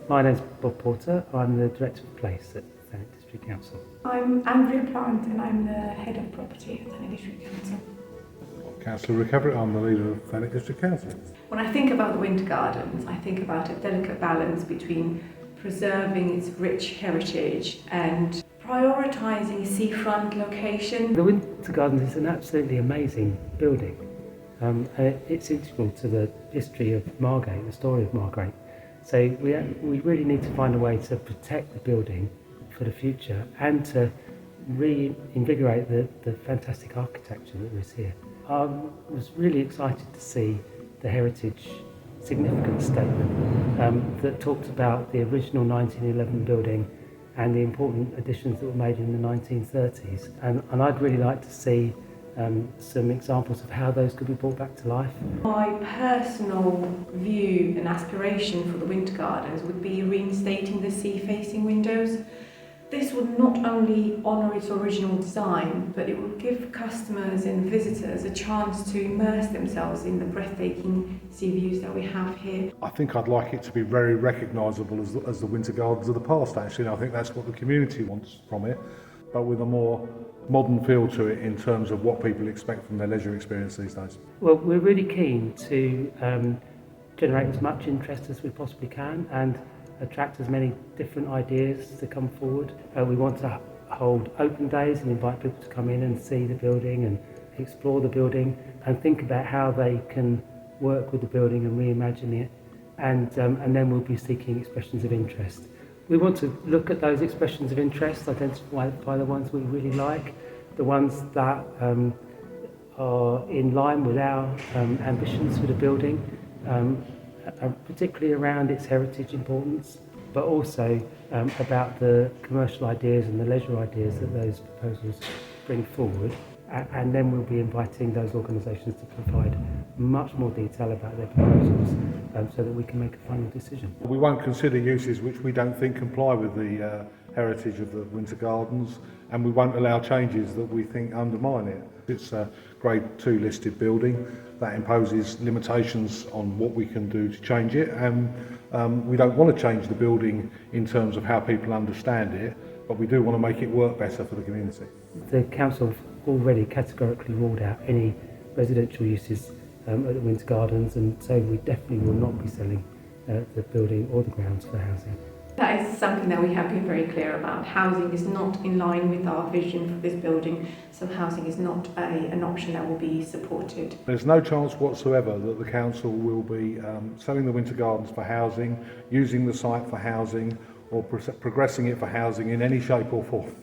My name's Bob Porter. I'm the Director of Place at Thanet District Council. I'm Andrea Plant and I'm the Head of Property at Thanet District Council. Councillor Recovery, I'm the leader of Thanet District Council. When I think about the Winter Gardens, I think about a delicate balance between preserving its rich heritage and prioritising a seafront location. The Winter Gardens is an absolutely amazing building. It's integral to the history of Margate, the story of Margate. So we really need to find a way to protect the building for the future and to reinvigorate the fantastic architecture that was here. I was really excited to see the heritage significance statement that talked about the original 1911 building and the important additions that were made in the 1930s. And I'd really like to see some examples of how those could be brought back to life. My personal view and aspiration for the Winter Gardens would be reinstating the sea-facing windows. This would not only honour its original design, but it would give customers and visitors a chance to immerse themselves in the breathtaking sea views that we have here. I think I'd like it to be very recognisable as the Winter Gardens of the past, actually, and I think that's what the community wants from it, but with a more modern feel to it in terms of what people expect from their leisure experience these days. Well, we're really keen to generate as much interest as we possibly can and attract as many different ideas to come forward. We want to hold open days and invite people to come in and see the building and explore the building and think about how they can work with the building and reimagine it. And then we'll be seeking expressions of interest. We want to look at those expressions of interest, identify the ones we really like, the ones that are in line with our ambitions for the building, particularly around its heritage importance, but also about the commercial ideas and the leisure ideas that those proposals bring forward. And then we'll be inviting those organisations to provide much more detail about their proposals so that we can make a final decision. We won't consider uses which we don't think comply with the heritage of the Winter Gardens, and we won't allow changes that we think undermine it. It's a Grade 2 listed building that imposes limitations on what we can do to change it, and we don't want to change the building in terms of how people understand it, but we do want to make it work better for the community. The council have already categorically ruled out any residential uses at the Winter Gardens, and so we definitely will not be selling the building or the grounds for housing. That is something that we have been very clear about. Housing is not in line with our vision for this building, so housing is not an option that will be supported. There's no chance whatsoever that the council will be selling the Winter Gardens for housing, using the site for housing, or progressing it for housing in any shape or form.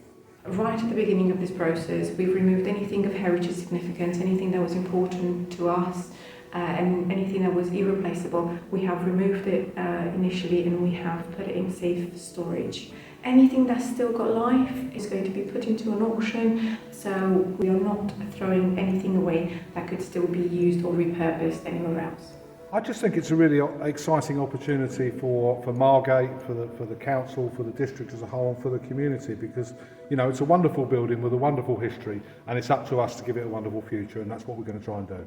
Right at the beginning of this process, we've removed anything of heritage significance, anything that was important to us, and anything that was irreplaceable. We have removed it initially and we have put it in safe storage. Anything that's still got life is going to be put into an auction, so we are not throwing anything away that could still be used or repurposed anywhere else. I just think it's a really exciting opportunity for Margate, for the council, for the district as a whole, and for the community, because it's a wonderful building with a wonderful history, and it's up to us to give it a wonderful future, and that's what we're going to try and do.